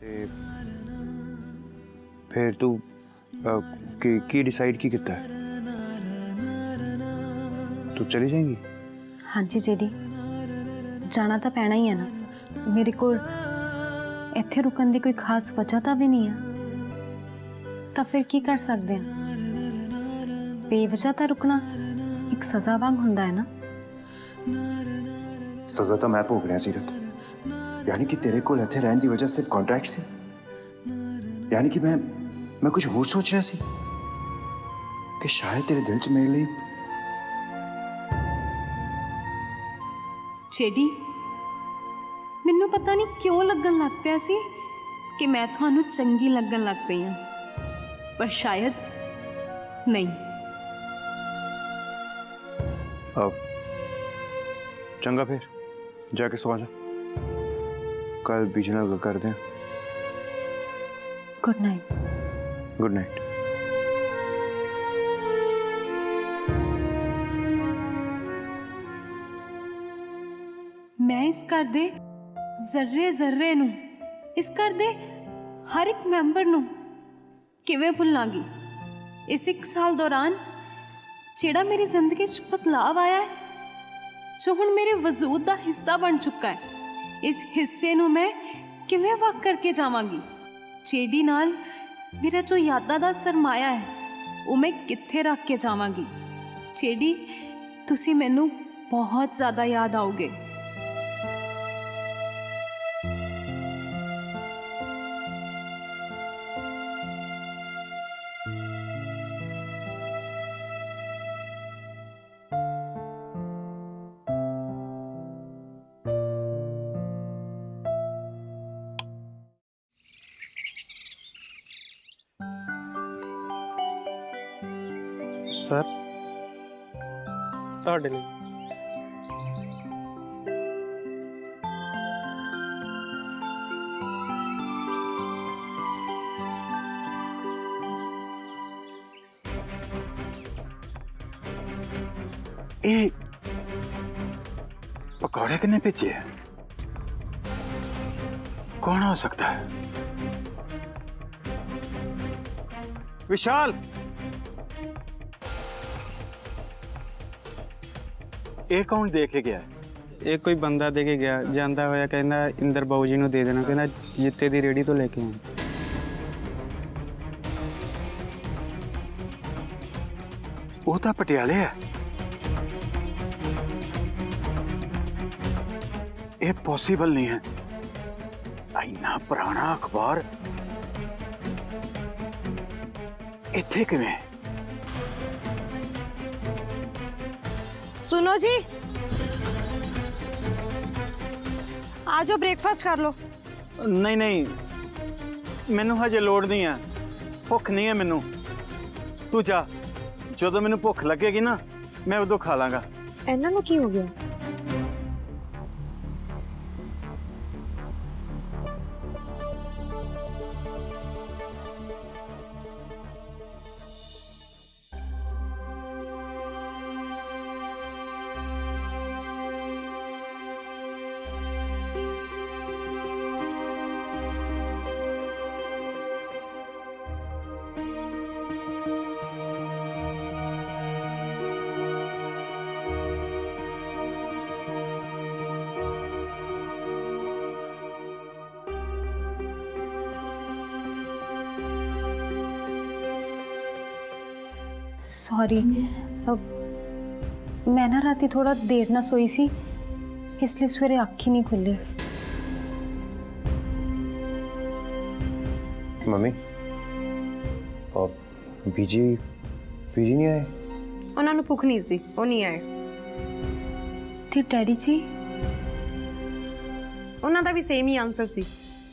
ਤੇ फिर तू की डिसाइड की किता है? तू चली जाएगी? हाँ जी जेडी जाना तो पैना ही है ना। मेरे को इत्थे रुकन की कोई खास वजह तो भी नहीं है, तो फिर की कर सकते हैं। बेवजह तो रुकना एक सज़ा वांग हुंदा है ना। सजा तो मैं भोग रहा सीरत, यानी कि तेरे को इत्थे रहने की वजह सिर्फ कॉन्ट्रैक्ट सी, यानी कि मैं कुछ होर सोच रहा सी कि शायद तेरे दिल च मेरे लिए। जेडी मैनू पता नहीं क्यों लगन लग पिया सी कि मैं थानू चंगी लगन लग पई हां, पर शायद नहीं। अब चंगा फिर जाके सो जा, कल बीच नाल गल करदे हैं। Good night. Good night. मैं इस घर दे जर्रे जर्रे नू, इस घर दे हर एक मैंबर नू किवें भुल्लांगी। इस 1 साल दौरान जेड़ा मेरी जिंदगी च बदलाव आया है, जो हुण मेरे वजूद का हिस्सा बन चुका है, इस हिस्से नू मैं किवें वक करके जावांगी। जेडी नाल मेरा जो यादां दा सरमाया है वो मैं कित्थे रख के जावांगी। जेडी तुसी मैनू बहुत ज़्यादा याद आओगे। सर ਤੁਹਾਡੇ ਲਈ ये पकौड़े किन्ने भेजे है? कौन हो सकता है? विशाल, ये कौन दे के गया है? ਇਹ ਕੋਈ ਬੰਦਾ ਦੇ ਕੇ ਗਿਆ, ਜਾਂਦਾ ਹੋਇਆ ਕਹਿੰਦਾ ਇੰਦਰ ਬਾਊ ਜੀ ਨੂੰ ਦੇ ਦੇਣਾ, ਕਹਿੰਦਾ ਜਿੱਤੇ ਦੀ ਰੇੜੀ ਤੋਂ ਲੈ ਕੇ ਆਇਆ। वो तो पटियाले है। ये पॉसिबल नहीं है, इन्ना पुराना अखबार इत्थे किवें? सुनो जी, आ जाओ ब्रेकफास्ट कर लो। ਨਹੀਂ ਨਹੀਂ ਮੈਨੂੰ ਹਜੇ ਲੋੜ ਨਹੀਂ ਹੈ, ਭੁੱਖ ਨਹੀਂ ਹੈ ਮੈਨੂੰ। ਤੂੰ ਜਾ, ਜਦੋਂ ਮੈਨੂੰ ਭੁੱਖ ਲੱਗੇਗੀ ਨਾ ਮੈਂ ਉਦੋਂ ਖਾ ਲਾਂਗਾ। ਇਹਨਾਂ ਨੂੰ ਕੀ ਹੋ ਗਿਆ? सॉरी, मैं ना राती थोड़ा देर ना सोई सी, इसलिए सवेरे अख ही नहीं खुली। मम्मी और बीजी नहीं आए? ਉਹਨਾਂ ਨੂੰ ਭੁੱਖ ਨਹੀਂ ਸੀ, ਉਹ ਨਹੀਂ ਆਏ। ते डैडी जी? ਉਹਨਾਂ ਦਾ ਵੀ ਸੇਮ ਹੀ ਆਨਸਰ ਸੀ,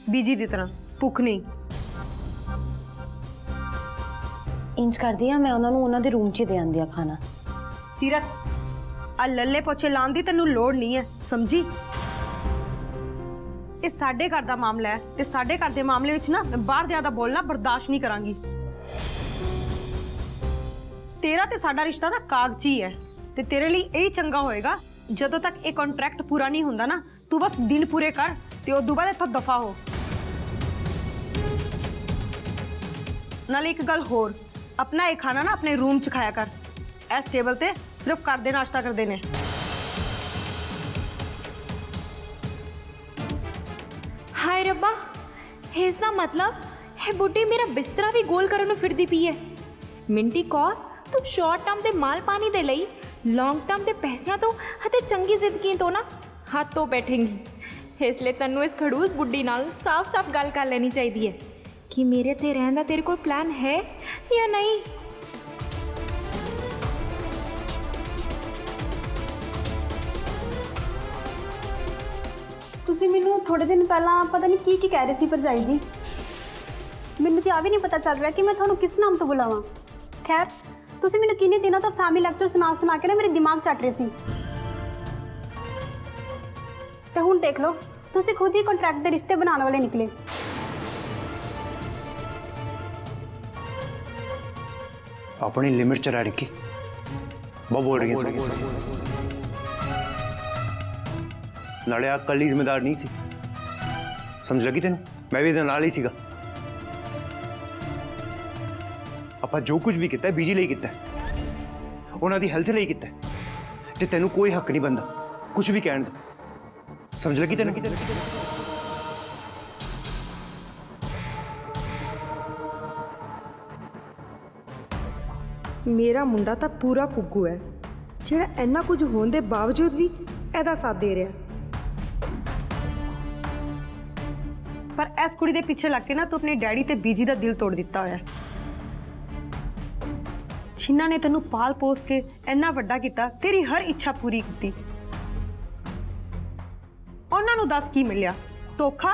ਬੀਜੀ ਦੀ ਤਰ੍ਹਾਂ, ਭੁੱਖ ਨਹੀਂ। इंज कर दिया, मैं उन्होंने रूम च दे आंदी खाना। सीरत, आ लल्ले पोछे लाने की तेनू लोड़ नहीं है, समझी? ये साडे घर दा मामला है, ते साडे घर दे मामले विच ना मैं बाहर ज़्यादा बोलना बर्दाश्त नहीं करांगी। तेरा ते साडा रिश्ता ना कागजी है, ते तेरे लिए यही चंगा होएगा जदों तक ये कॉन्ट्रैक्ट पूरा नहीं हुंदा ना, तू बस दिन पूरे कर ते उदों बाद इत्थों दफा हो। नाले एक गल होर, अपना ये खाना ना अपने रूम च खाया कर। इस टेबल ते सिर्फ घर दे नाश्ता करते ने। हाय रब्बा, इसका मतलब है बुढ़ी मेरा बिस्तरा भी गोल करन फिरदी पई है। मिंटी कौर, तू शॉर्ट टर्म दे माल पानी दे लई लॉन्ग टर्म दे पैसियां तो हते चंगी जिंदगी तो ना हाथ तो बैठेंगी। इसलिए तन्नू इस खड़ूस बुढ़ी नाल साफ साफ गल कर लेनी चाहिए है कि मेरे ते रहन दा तेरे कोल प्लान है या नहीं। ਤੁਸੀਂ ਮੈਨੂੰ ਥੋੜੇ ਦਿਨ ਪਹਿਲਾਂ ਪਤਾ ਨਹੀਂ ਕੀ ਕਹਿ ਰਹੇ ਸੀ ਭਰਜਾਈ ਜੀ। ਮੈਨੂੰ ਤਾਂ ਆ ਵੀ ਨਹੀਂ ਪਤਾ ਚੱਲ ਰਿਹਾ ਕਿ ਮੈਂ ਤੁਹਾਨੂੰ ਕਿਸ ਨਾਮ ਤੋਂ ਬੁਲਾਵਾਂ। ਖੈਰ, ਤੁਸੀਂ ਮੈਨੂੰ ਕਿੰਨੇ ਦਿਨਾਂ ਤੋਂ ਫੈਮਿਲੀ ਲੈਕਚਰ ਸੁਣਾ ਕੇ ਨਾ ਮੇਰੇ ਦਿਮਾਗ ਚੱਟ ਰਹੇ ਸੀ। ਤੇ ਹੁਣ ਦੇਖ ਲਓ, ਤੁਸੀਂ ਖੁਦ ਹੀ ਕੰਟਰੈਕਟ ਦੇ ਰਿਸ਼ਤੇ ਬਣਾਉਣ ਵਾਲੇ ਨਿਕਲੇ। अपनी लिमिट च रह के बहुत बोल रही है। नाले आ कल ही जिम्मेदार नहीं सी, समझ लगी तेन? मैं भी नाल ही सीगा। ਆਪਾਂ जो कुछ भी किया बीजी ਲਈ ਕੀਤਾ, ਉਹਨਾਂ ਦੀ ਹੈਲਥ ਲਈ ਕੀਤਾ ਤੇ ਤੈਨੂੰ ਕੋਈ ਹੱਕ ਨਹੀਂ ਬੰਦਾ ਕੁਝ ਵੀ ਕਹਿਣ ਦਾ। ਸਮਝ ਲੱਗੀ ਤੈਨੂੰ? मेरा मुंडा तो पूरा पुग्गू है, ਜਿਹੜਾ ਇੰਨਾ ਕੁਝ ਹੋਣ ਦੇ ਬਾਵਜੂਦ ਵੀ ਇਹਦਾ ਸਾਥ ਦੇ ਰਿਹਾ। ਪਰ ਇਸ ਕੁੜੀ ਦੇ ਪਿੱਛੇ ਲੱਗ ਕੇ ਨਾ ਤੂੰ ਆਪਣੇ ਡੈਡੀ ਤੇ ਬੀਜੀ ਦਾ ਦਿਲ ਤੋੜ ਦਿੱਤਾ ਹੋਇਆ, ਜਿਨ੍ਹਾਂ ਨੇ ਤੈਨੂੰ ਪਾਲ ਪੋਸ ਕੇ ਇੰਨਾ ਵੱਡਾ ਕੀਤਾ, ਤੇਰੀ ਹਰ ਇੱਛਾ ਪੂਰੀ ਕੀਤੀ। ਉਹਨਾਂ ਨੂੰ ਦੱਸ ਕੀ ਮਿਲਿਆ? ਧੋਖਾ,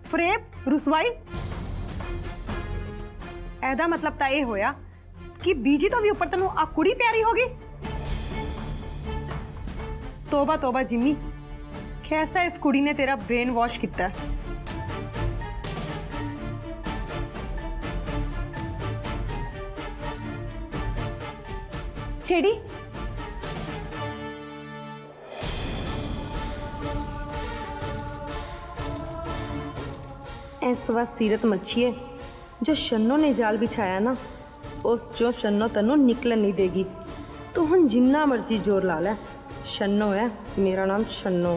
ਫਰੇਬ, ਰੁਸਵਾਈ। ਇਹਦਾ ਮਤਲਬ ਤਾਂ ਇਹ ਹੋਇਆ कि बीजी तो भी ऊपर तेनू आ कुड़ी प्यारी होगी। तोबा तोबा जिम्मी, कैसा इस कुड़ी ने तेरा ब्रेन वॉश किया। छेड़ी इस बार सीरत मच्छी है, जो शन्नो ने जाल बिछाया ना, उस जो शन्नो तेनू निकलन नहीं देगी। तू हुण जिन्ना मर्जी जोर ला लै, शन्नो है मेरा नाम, शन्नो।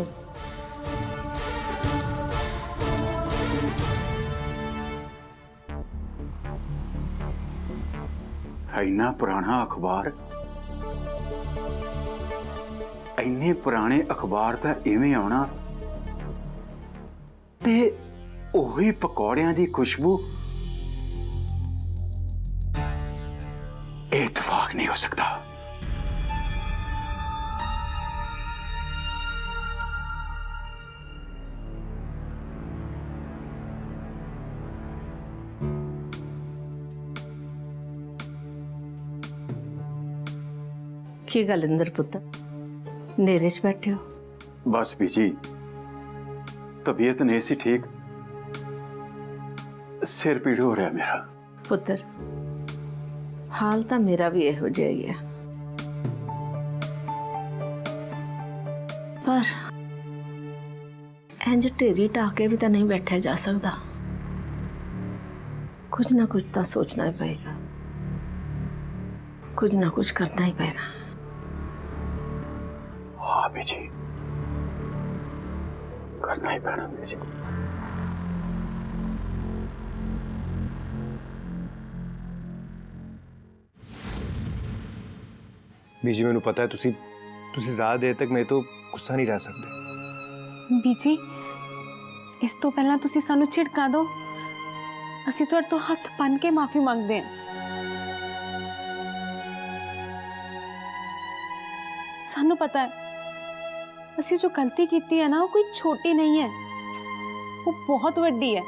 इन्ना पुराना अखबार, इन्ने पुराने अखबार का इवें आना ते ओही पकौड़ियां दी खुशबू। इत्तेफाक नहीं हो सकता। की गल इंदर पुत्र, नेरे च बैठे हो? बस बीजी, तबीयत नहीं सी ठीक, सिर पीड़ हो रहा मेरा। पुत्र, हाल तो मेरा भी यहो जिहा ही है, पर इंज ढेरी टाके भी तो नहीं बैठा जा सकता। कुछ ना कुछ तो सोचना ही पड़ेगा, कुछ ना कुछ करना ही पड़ेगा। हाँ बीजी, करना ही पैना बीजी। बीजी मैनू पता है तुसी ज़्यादा देर तक मेरे तो गुस्सा नहीं रह सकते। ਬੀਜੀ, ਇਸ ਤੋਂ ਪਹਿਲਾਂ ਤੁਸੀਂ ਸਾਨੂੰ ਝਿੜਕਾਂ ਦਿਓ, ਅਸੀਂ ਤੁਹਾਡੇ ਤੋਂ ਹੱਥ ਬੰਨ੍ਹ ਕੇ ਮਾਫੀ ਮੰਗਦੇ ਹਾਂ। ਸਾਨੂੰ ਪਤਾ ਹੈ ਅਸੀਂ ਜੋ ਗਲਤੀ ਕੀਤੀ ਹੈ ਨਾ, ਉਹ ਕੋਈ ਛੋਟੀ ਨਹੀਂ ਹੈ, ਉਹ ਬਹੁਤ ਵੱਡੀ ਹੈ।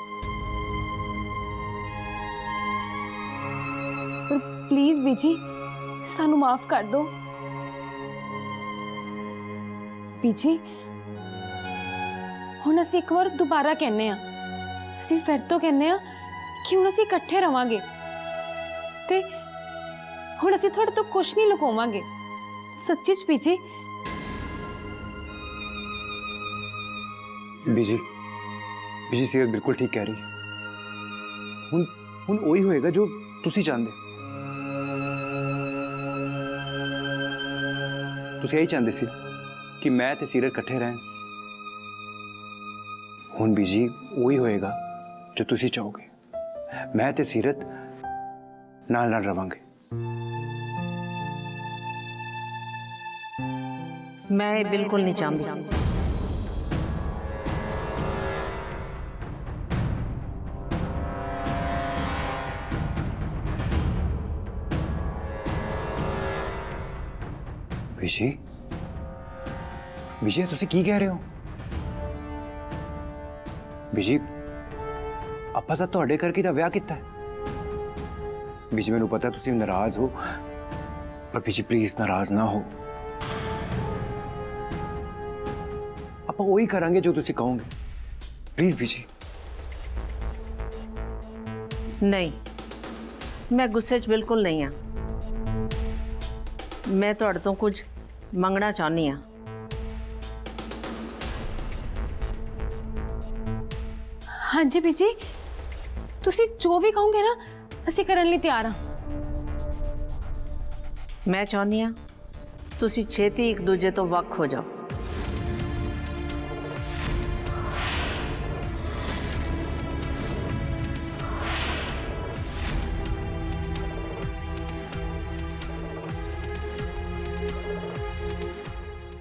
ਪਰ ਪਲੀਜ਼ ਬੀਜੀ, ਸਾਨੂੰ ਮਾਫ ਕਰ ਦਿਓ। ਬੀਜੀ, ਹੁਣ ਅਸੀਂ ਇੱਕ ਵਾਰ ਦੁਬਾਰਾ ਕਹਿੰਨੇ ਆ, ਅਸੀਂ ਫਿਰ ਤੋਂ ਕਹਿੰਨੇ ਆ ਕਿ ਹੁਣ ਅਸੀਂ ਇਕੱਠੇ ਰਵਾਂਗੇ ਤੇ ਹੁਣ ਅਸੀਂ ਤੁਹਾਡੇ ਤੋਂ ਕੁਝ ਨਹੀਂ ਲੁਕਾਵਾਂਗੇ। ਸੱਚੀ ਚ ਬੀਜੀ। बीजी सीरत बिल्कुल ठीक कह रही है। हुन वही होएगा जो ਤੁਸੀਂ ਚਾਹੁੰਦੇ, ਤੁਸੀਂ ਇਹੀ ਚਾਹੁੰਦੇ ਸੀ ਕਿ ਮੈਂ ਤੇ ਸੀਰਤ ਇਕੱਠੇ ਰਹਿਣ। ਹੁਣ ਬੀਜੀ ਉਹੀ ਹੋਏਗਾ ਜੋ ਤੁਸੀਂ ਚਾਹੋਗੇ। ਮੈਂ ਤੇ ਸੀਰਤ ਨਾਲ ਨਾਲ ਰਵਾਂਗੇ। ਮੈਂ ਇਹ ਬਿਲਕੁਲ ਨਹੀਂ ਚਾਹੁੰਦੀ। ਬੀਜੀ, ਬੀਜੀ ਤੁਸੀਂ ਕੀ ਕਹਿ ਰਹੇ ਹੋ? ਬੀਜੀ ਆਪਾਂ ਤਾਂ ਤੁਹਾਡੇ ਕਰਕੇ ਤਾਂ ਵਿਆਹ ਕੀਤਾ ਹੈ। ਬੀਜੀ ਮੈਨੂੰ ਪਤਾ ਤੁਸੀਂ ਨਾਰਾਜ਼ ਹੋ, ਪਰ ਬੀਜੀ ਪਲੀਜ਼ ਨਾਰਾਜ਼ ਨਾ ਹੋ। ਆਪਾਂ ਉਹੀ ਕਰਾਂਗੇ ਜੋ ਤੁਸੀਂ ਕਹੋਗੇ। ਪਲੀਜ਼ ਬੀਜੀ। ਨਹੀਂ, ਮੈਂ ਗੁੱਸੇ 'ਚ ਬਿਲਕੁਲ ਨਹੀਂ ਆ। ਮੈਂ ਤੁਹਾਡੇ ਤੋਂ ਕੁਝ ਮੰਗਣਾ ਚਾਹੁੰਦੀ ਆ। ਹਾਂਜੀ ਬੀਜੀ, ਤੁਸੀਂ ਜੋ ਵੀ ਕਹੋਗੇ ਨਾ ਅਸੀਂ ਕਰਨ ਲਈ ਤਿਆਰ ਹਾਂ। ਮੈਂ ਚਾਹੁੰਦੀ ਆ ਤੁਸੀਂ ਛੇਤੀ ਇੱਕ ਦੂਜੇ ਤੋਂ ਵੱਖ ਹੋ ਜਾਓ।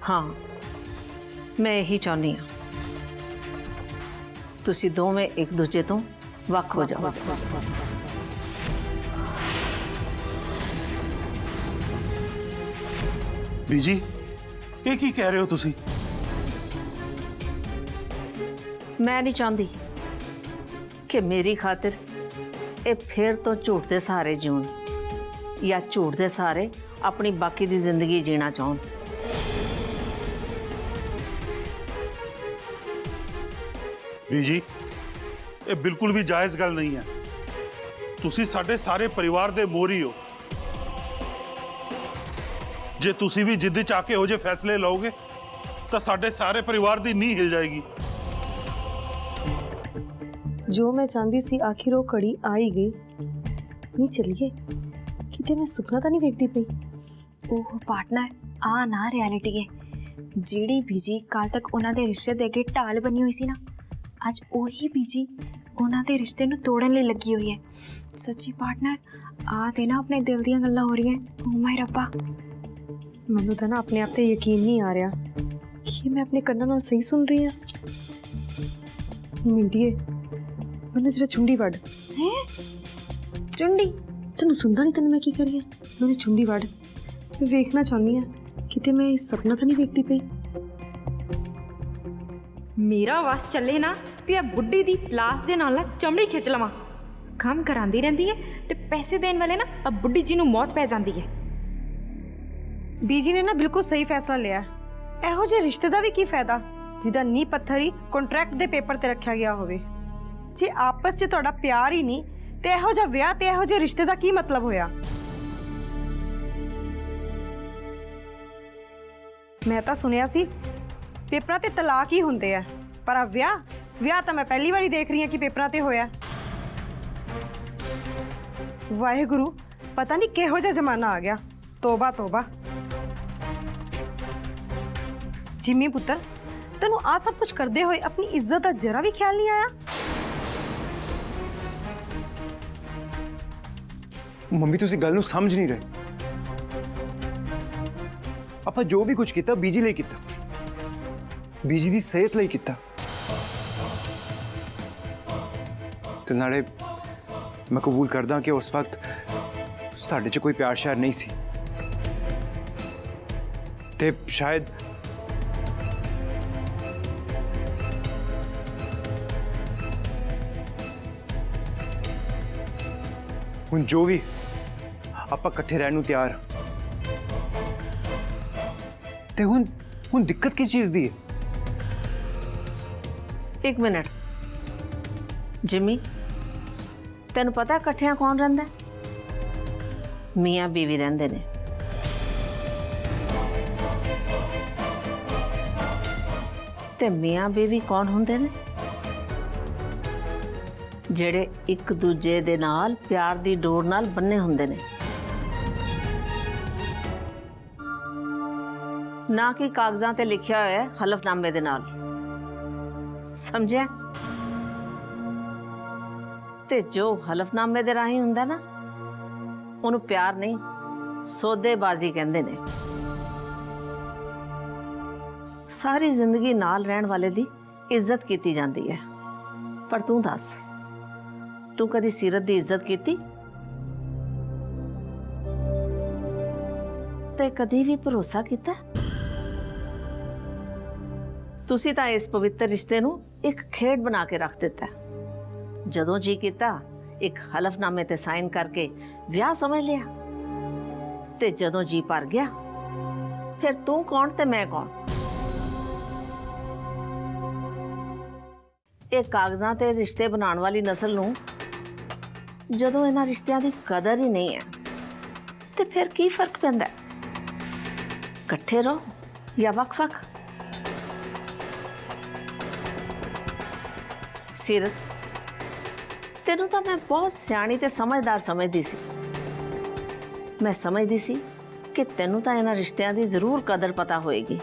हाँ, मैं यही चाहनी हाँ तुसी दोवें एक दूजे तो वख हो जाओ। बीजी ये की कह रहे हो तुसी? मैं नहीं चाहती कि मेरी खातिर ये फिर तो झूठ के सहारे जीवन या झूठ के सहारे अपनी बाकी दी जिंदगी जीना चाहन। बीजी ये बिल्कुल भी जायज़ गल नहीं है। तुसी साडे सारे परिवार दे मोरी हो। जे तुसी भी जिद च आके हो जे फैसले लोगे तो साडे सारे परिवार दी नींह हिल जाएगी। जो मैं चाहती सी आखिर वो कड़ी आ ही गई। नहीं चलिए कितने मैं सुपना तो नहीं वेखती पई। ओह पार्टनर आ ना रियलिटी है जीड़ी बीजी कल तक उन्हां दे रिश्ते दे के ढाल बनी हुई सी ना, ਅੱਜ ਉਹੀ ਬੀਜੀ ਉਹਨਾਂ ਦੇ ਰਿਸ਼ਤੇ ਨੂੰ ਤੋੜਨ ਲਈ ਲੱਗੀ ਹੋਈ ਹੈ। ਸੱਚੀ ਪਾਰਟਨਰ ਆ ਤੇ ਨਾ ਆਪਣੇ ਦਿਲ ਦੀਆਂ ਗੱਲਾਂ ਹੋ ਰਹੀਆਂ। ਓ ਮਾਈ ਰੱਬਾ, ਮੈਨੂੰ ਤਾਂ ਨਾ ਆਪਣੇ ਆਪ ਤੇ ਯਕੀਨ ਨਹੀਂ ਆ ਰਿਹਾ ਕਿ ਮੈਂ ਆਪਣੇ ਕੰਨਾਂ ਨਾਲ ਸਹੀ ਸੁਣ ਰਹੀ ਹਾਂ। ਮਿੰਟੀਏ ਮੈਨੂੰ ਜਰਾ ਚੁੰਡੀ ਵੱਢ। ਹੈ ਚੁੰਡੀ? ਤੈਨੂੰ ਸੁਣਦਾ ਨਹੀਂ ਤੈਨੂੰ ਮੈਂ ਕੀ ਕਰੀ ਆ? ਮੈਨੂੰ ਚੁੰਡੀ ਵੱਢ। ਮੈਂ ਵੇਖਣਾ ਚਾਹੁੰਦੀ ਆ ਕਿਤੇ ਮੈਂ ਇਸ ਸੁਪਨਾ ਤਾਂ ਨਹੀਂ ਵੇਖਦੀ ਪਈ। मेरा वस चले ना तो यह बुढ़ी दी लाश दे नाल चमड़ी खिंच लवां। काम करांदी रहिंदी है ते पैसे देने वाले ना अब बुढ़ी जी नूं मौत पै जांदी है। ਬੀਜੀ ਨੇ ਨਾ ਬਿਲਕੁਲ ਸਹੀ ਫੈਸਲਾ ਲਿਆ। ਇਹੋ ਜਿਹੇ ਰਿਸ਼ਤੇ ਦਾ ਵੀ ਕੀ ਫਾਇਦਾ ਜਿਹਦਾ ਨੀਂਹ ਪੱਥਰ ਹੀ ਕੰਟਰੈਕਟ ਦੇ ਪੇਪਰ ਤੇ ਰੱਖਿਆ ਗਿਆ ਹੋਵੇ। ਜੇ ਆਪਸ 'ਚ ਤੁਹਾਡਾ ਪਿਆਰ ਹੀ ਨਹੀਂ ਤੇ ਇਹੋ ਜਿਹਾ ਵਿਆਹ ਤੇ ਇਹੋ ਜਿਹੇ ਰਿਸ਼ਤੇ ਦਾ ਕੀ ਮਤਲਬ ਹੋਇਆ? ਮੈਂ ਤਾਂ ਸੁਣਿਆ ਸੀ ਪੇਪਰਾਂ ਤੇ ਤਲਾਕ ਹੀ ਹੁੰਦੇ ਆ, ਪਰ ਆ ਵਿਆਹ ਤਾਂ ਮੈਂ ਪਹਿਲੀ ਵਾਰੀ ਦੇਖ ਰਹੀ ਹਾਂ ਕਿ ਪੇਪਰਾਂ ਤੇ ਹੋਇਆ। ਵਾਹਿਗੁਰੂ ਪਤਾ ਨਹੀਂ ਕਿਹੋ ਜਿਹਾ ਜ਼ਮਾਨਾ ਆ ਗਿਆ। ਤੋਬਾ ਤੋਬਾ। ਜਿਮੀ ਪੁੱਤਰ ਤੈਨੂੰ ਆ ਸਭ ਕੁਝ ਕਰਦੇ ਹੋਏ ਆਪਣੀ ਇੱਜ਼ਤ ਦਾ ਜਰਾ ਵੀ ਖਿਆਲ ਨਹੀਂ ਆਇਆ? ਮੰਮੀ ਤੁਸੀਂ ਗੱਲ ਨੂੰ ਸਮਝ ਨਹੀਂ ਰਹੇ। ਆਪਾਂ ਜੋ ਵੀ ਕੁਝ ਕੀਤਾ ਬੀਜੀ ਲਈ ਕੀਤਾ, ਬੀਜੀ ਦੀ ਸਿਹਤ ਲਈ ਕੀਤਾ। ਤੇ ਨਾਲੇ ਮੈਂ ਕਬੂਲ ਕਰਦਾ ਕਿ ਉਸ ਵਕਤ ਸਾਡੇ 'ਚ ਕੋਈ ਪਿਆਰ ਸ਼ਿਆਰ ਨਹੀਂ ਸੀ ਤੇ ਸ਼ਾਇਦ ਹੁਣ ਜੋ ਵੀ ਆਪਾਂ ਇਕੱਠੇ ਰਹਿਣ ਨੂੰ ਤਿਆਰ। ਤੇ ਹੁਣ ਦਿੱਕਤ ਕਿਸ ਚੀਜ਼ ਦੀ ਹੈ? एक मिनट जिमी, तेन पता कट्ठिया कौन रहिंदा? मियाँ बीवी रहिंदे ने। ते मियाँ बीवी कौन हुंदे ने? ਜਿਹੜੇ ਇੱਕ ਦੂਜੇ ਦੇ ਨਾਲ ਪਿਆਰ ਦੀ ਡੋਰ ਨਾਲ ਬੰਨੇ ਹੁੰਦੇ ਨੇ, ਨਾ ਕਿ ਕਾਗਜ਼ਾਂ ਤੇ ਲਿਖਿਆ ਹੋਇਆ ਹਲਫਨਾਮੇ ਦੇ ਨਾਲ। ਸਮਝਿਆ? ਤੇ ਜੋ ਹਲਫਨਾਮੇ ਦੇ ਰਾਹੀਂ ਹੁੰਦਾ ਨਾ, ਉਹਨੂੰ ਪਿਆਰ ਨਹੀਂ, ਸੌਦੇਬਾਜ਼ੀ ਕਹਿੰਦੇ ਨੇ। ਸਾਰੀ ਜ਼ਿੰਦਗੀ ਨਾਲ ਰਹਿਣ ਵਾਲੇ ਦੀ ਇੱਜ਼ਤ ਕੀਤੀ ਜਾਂਦੀ ਹੈ, ਪਰ ਤੂੰ ਦੱਸ, ਤੂੰ ਕਦੀ ਸੀਰਤ ਦੀ ਇੱਜ਼ਤ ਕੀਤੀ? ਤੇ ਕਦੀ ਵੀ ਭਰੋਸਾ ਕੀਤਾ? ਤੁਸੀਂ ਤਾਂ ਇਸ ਪਵਿੱਤਰ ਰਿਸ਼ਤੇ ਨੂੰ ਇੱਕ ਖੇਡ ਬਣਾ ਕੇ ਰੱਖ ਦਿੱਤਾ। ਜਦੋਂ ਜੀ ਕੀਤਾ ਇੱਕ ਹਲਫਨਾਮੇ ਤੇ ਸਾਈਨ ਕਰਕੇ ਵਿਆਹ ਸਮਝ ਲਿਆ, ਤੇ ਜਦੋਂ ਜੀ ਭਰ ਗਿਆ ਫਿਰ ਤੂੰ ਕੌਣ ਤੇ ਮੈਂ ਕੌਣ? ਇਹ ਕਾਗਜ਼ਾਂ ਤੇ ਰਿਸ਼ਤੇ ਬਣਾਉਣ ਵਾਲੀ ਨਸਲ ਨੂੰ ਜਦੋਂ ਇਹਨਾਂ ਰਿਸ਼ਤਿਆਂ ਦੀ ਕਦਰ ਹੀ ਨਹੀਂ ਹੈ, ਤੇ ਫਿਰ ਕੀ ਫਰਕ ਪੈਂਦਾ? ਇਕੱਠੇ ਰਹੋ ਜਾਂ ਵੱਖ-ਵੱਖ। ਸੀਰਤ, ਤੈਨੂੰ ਤਾਂ ਮੈਂ ਬਹੁਤ ਸਿਆਣੀ ਤੇ ਸਮਝਦਾਰ ਸਮਝਦੀ ਸੀ। ਮੈਂ ਸਮਝਦੀ ਸੀ ਕਿ ਤੈਨੂੰ ਤਾਂ ਇਹਨਾਂ ਰਿਸ਼ਤਿਆਂ ਦੀ ਜ਼ਰੂਰ ਕਦਰ ਪਤਾ ਹੋਏਗੀ।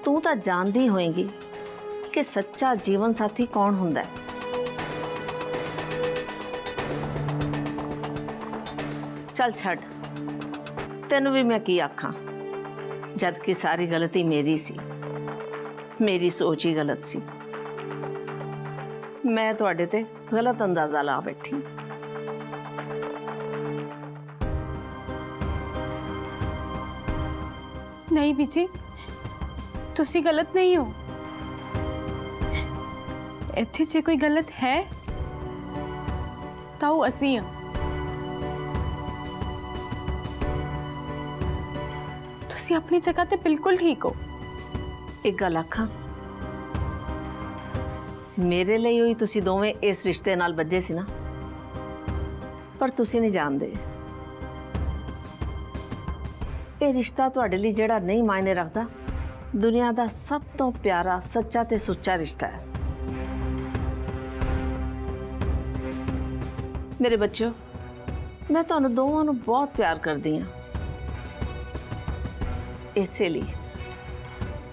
ਤੂੰ ਤਾਂ ਜਾਣਦੀ ਹੋਏਗੀ ਕਿ ਸੱਚਾ ਜੀਵਨ ਸਾਥੀ ਕੌਣ ਹੁੰਦਾ ਹੈ। ਚੱਲ ਛੱਡ, ਤੈਨੂੰ ਵੀ ਮੈਂ ਕੀ ਆਖਾਂ, ਜਦ ਕਿ ਸਾਰੀ ਗਲਤੀ ਮੇਰੀ ਸੀ। ਮੇਰੀ ਸੋਚ ਹੀ ਗਲਤ ਸੀ। ਮੈਂ ਤੁਹਾਡੇ ਤੇ ਗਲਤ ਅੰਦਾਜ਼ਾ ਲਾ ਬੈਠੀ। ਨਹੀਂ ਬੀਜੀ, ਤੁਸੀਂ ਗਲਤ ਨਹੀਂ ਹੋ। ਇੱਥੇ ਜੇ ਕੋਈ ਗਲਤ ਹੈ ਤਾਂ ਉਹ ਅਸੀਂ ਹਾਂ। ਤੁਸੀਂ ਆਪਣੀ ਜਗ੍ਹਾ ਤੇ ਬਿਲਕੁਲ ਠੀਕ ਹੋ। ਇੱਕ ਗੱਲ ਆਖਾਂ, ਮੇਰੇ ਲਈ ਹੋਈ ਤੁਸੀਂ ਦੋਵੇਂ ਇਸ ਰਿਸ਼ਤੇ ਨਾਲ ਬੱਝੇ ਸੀ ਨਾ, ਪਰ ਤੁਸੀਂ ਨਹੀਂ ਜਾਣਦੇ ਇਹ ਰਿਸ਼ਤਾ ਤੁਹਾਡੇ ਲਈ ਜਿਹੜਾ ਨਹੀਂ ਮਾਇਨੇ ਰੱਖਦਾ, ਦੁਨੀਆ ਦਾ ਸਭ ਤੋਂ ਪਿਆਰਾ, ਸੱਚਾ ਤੇ ਸੁੱਚਾ ਰਿਸ਼ਤਾ ਹੈ। ਮੇਰੇ ਬੱਚਿਓ, ਮੈਂ ਤੁਹਾਨੂੰ ਦੋਵਾਂ ਨੂੰ ਬਹੁਤ ਪਿਆਰ ਕਰਦੀ ਹਾਂ। ਇਸੇ ਲਈ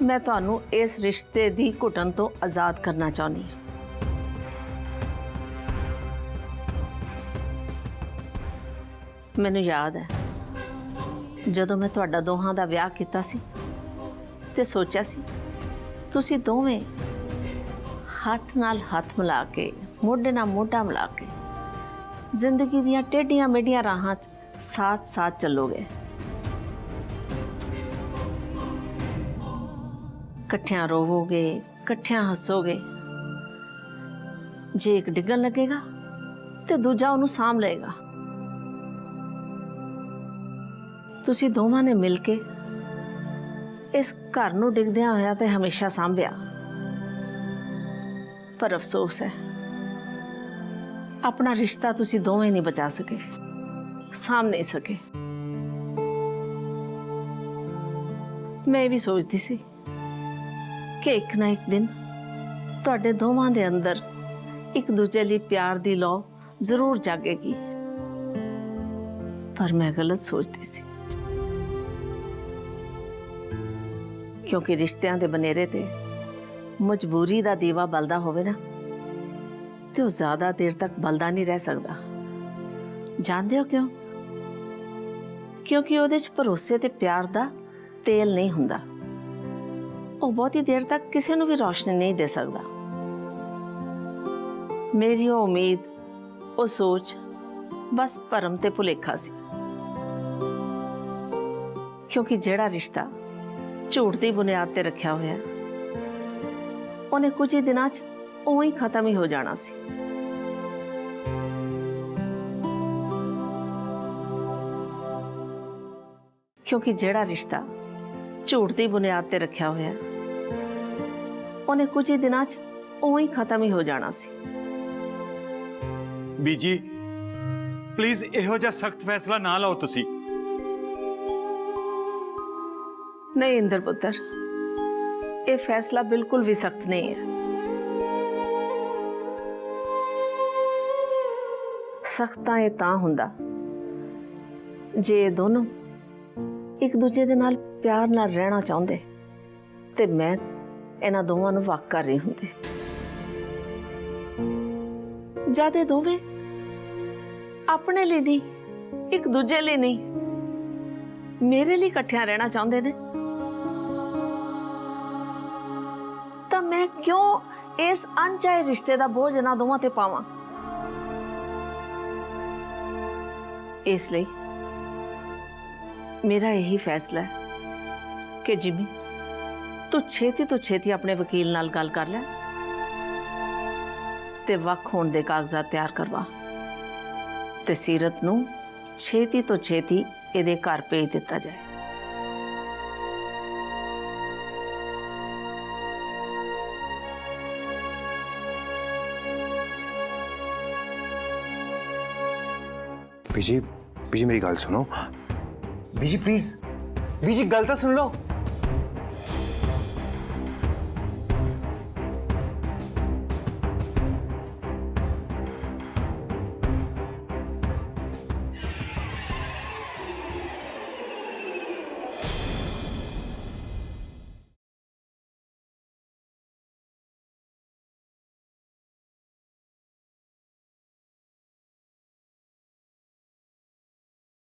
ਮੈਂ ਤੁਹਾਨੂੰ ਇਸ ਰਿਸ਼ਤੇ ਦੀ ਘੁਟਨ ਤੋਂ ਆਜ਼ਾਦ ਕਰਨਾ ਚਾਹੁੰਦੀ ਹਾਂ। ਮੈਨੂੰ ਯਾਦ ਹੈ ਜਦੋਂ ਮੈਂ ਤੁਹਾਡਾ ਦੋਹਾਂ ਦਾ ਵਿਆਹ ਕੀਤਾ ਸੀ ਤੇ ਸੋਚਿਆ ਸੀ ਤੁਸੀਂ ਦੋਵੇਂ ਹੱਥ ਨਾਲ ਹੱਥ ਮਿਲਾ ਕੇ, ਮੋਢੇ ਨਾਲ ਮੋਢਾ ਮਿਲਾ ਕੇ ਜ਼ਿੰਦਗੀ ਦੀਆਂ ਟੇਢੀਆਂ ਮੇਢੀਆਂ ਰਾਹਾਂ 'ਚ ਸਾਥ-ਸਾਥ ਚੱਲੋਗੇ। ਇਕੱਠਿਆਂ ਰੋਵੋਗੇ, ਇਕੱਠਿਆਂ ਹੱਸੋਗੇ। ਜੇ ਇੱਕ ਡਿੱਗਣ ਲੱਗੇਗਾ ਤੇ ਦੂਜਾ ਉਹਨੂੰ ਸਾਂਭ ਲਏਗਾ। ਤੁਸੀਂ ਦੋਵਾਂ ਨੇ ਮਿਲ ਕੇ ਇਸ ਘਰ ਨੂੰ ਡਿੱਗਦਿਆਂ ਹੋਇਆ ਤੇ ਹਮੇਸ਼ਾ ਸਾਂਭਿਆ। ਪਰ ਅਫਸੋਸ ਹੈ, ਆਪਣਾ ਰਿਸ਼ਤਾ ਤੁਸੀਂ ਦੋਵੇਂ ਨਹੀਂ ਬਚਾ ਸਕੇ, ਸਾਂਭ ਨਹੀਂ ਸਕੇ। ਮੈਂ ਵੀ ਸੋਚਦੀ ਸੀ ਕਿ ਇੱਕ ਨਾ ਇੱਕ ਦਿਨ ਤੁਹਾਡੇ ਦੋਵਾਂ ਦੇ ਅੰਦਰ ਇੱਕ ਦੂਜੇ ਲਈ ਪਿਆਰ ਦੀ ਲौ ਜ਼ਰੂਰ ਜਾਗੇਗੀ, ਪਰ ਮੈਂ ਗਲਤ ਸੋਚਦੀ ਸੀ। ਕਿਉਂਕਿ ਰਿਸ਼ਤਿਆਂ ਦੇ ਬਨੇਰੇ ਤੇ ਮਜਬੂਰੀ ਦਾ ਦੀਵਾ ਬਲਦਾ ਹੋਵੇ ਨਾ, ਤੇ ਉਹ ਜ਼ਿਆਦਾ ਦੇਰ ਤੱਕ ਬਲਦਾ ਨਹੀਂ ਰਹਿ ਸਕਦਾ। ਜਾਣਦੇ ਹੋ ਕਿਉਂ? ਕਿਉਂਕਿ ਉਹਦੇ 'ਚ ਭਰੋਸੇ ਤੇ ਪਿਆਰ ਦਾ ਤੇਲ ਨਹੀਂ ਹੁੰਦਾ। ਉਹ ਬਹੁਤੀ ਦੇਰ ਤੱਕ ਕਿਸੇ ਨੂੰ ਵੀ ਰੌਸ਼ਨੀ ਨਹੀਂ ਦੇ ਸਕਦਾ। ਮੇਰੀ ਉਹ ਉਮੀਦ, ਉਹ ਸੋਚ ਬਸ ਭਰਮ ਤੇ ਭੁਲੇਖਾ ਸੀ। ਕਿਉਂਕਿ ਜਿਹੜਾ ਰਿਸ਼ਤਾ ਝੂਠ ਦੀ ਬੁਨਿਆਦ ਤੇ ਰੱਖਿਆ ਹੋਇਆ, ਉਹਨੇ ਕੁਝ ਹੀ ਦਿਨਾਂ 'ਚ ਉਵੇਂ ਹੀ ਖਤਮ ਹੀ ਹੋ ਜਾਣਾ ਸੀ। ਕਿਉਂਕਿ ਜਿਹੜਾ ਰਿਸ਼ਤਾ ਝੂਠ ਦੀ ਬੁਨਿਆਦ ਤੇ ਰੱਖਿਆ ਹੋਇਆ, ਉਹਨੇ ਕੁਝ ਹੀ ਦਿਨਾਂ 'ਚ ਉਵੇਂ ਹੀ ਖਤਮ ਹੀ ਹੋ ਜਾਣਾ ਸੀ। ਬੀਜੀ, ਪਲੀਜ਼ ਇਹੋ ਜਿਹਾ ਸਖਤ ਫੈਸਲਾ ਨਾ ਲਓ ਤੁਸੀਂ। ਨਹੀਂ ਇੰਦਰ ਪੁੱਤਰ, ਇਹ ਫੈਸਲਾ ਬਿਲਕੁਲ ਵੀ ਸਖਤ ਨਹੀਂ ਹੈ। ਸਖਤ ਤਾਂ ਇਹ ਤਾਂ ਹੁੰਦਾ ਜੇ ਇਹ ਦੋਨੋਂ ਇੱਕ ਦੂਜੇ ਦੇ ਨਾਲ ਪਿਆਰ ਨਾਲ ਰਹਿਣਾ ਚਾਹੁੰਦੇ ਤੇ ਮੈਂ ਇਹਨਾਂ ਦੋਵਾਂ ਨੂੰ ਵੱਖ ਕਰ ਰਹੀ ਹੁੰਦੀ। ਜਦ ਇਹ ਦੋਵੇਂ ਆਪਣੇ ਲਈ ਨਹੀਂ, ਇੱਕ ਦੂਜੇ ਲਈ ਨਹੀਂ, ਮੇਰੇ ਲਈ ਇਕੱਠਿਆਂ ਰਹਿਣਾ ਚਾਹੁੰਦੇ ਨੇ, ਤਾਂ ਮੈਂ ਕਿਉਂ ਇਸ ਅਣਚਾਹੇ ਰਿਸ਼ਤੇ ਦਾ ਬੋਝ ਇਹਨਾਂ ਦੋਵਾਂ ਤੇ ਪਾਵਾਂ। ਇਸ ਲਈ ਮੇਰਾ ਇਹੀ ਫੈਸਲਾ ਹੈ ਕਿ ਜਿਮੀ ਤੂੰ ਛੇਤੀ ਤੋਂ ਛੇਤੀ ਆਪਣੇ ਵਕੀਲ ਨਾਲ ਗੱਲ ਕਰ ਲੈ ਤੇ ਵੱਖ ਹੋਣ ਦੇ ਕਾਗਜ਼ਾਤ ਤਿਆਰ ਕਰਵਾ ਤੇ ਸੀਰਤ ਨੂੰ ਛੇਤੀ ਤੋਂ ਛੇਤੀ ਇਹਦੇ ਘਰ ਭੇਜ ਦਿੱਤਾ ਜਾਏ। बीजी बीजी मेरी गल सुनो बीजी प्लीज बीजी गल तो सुन लो।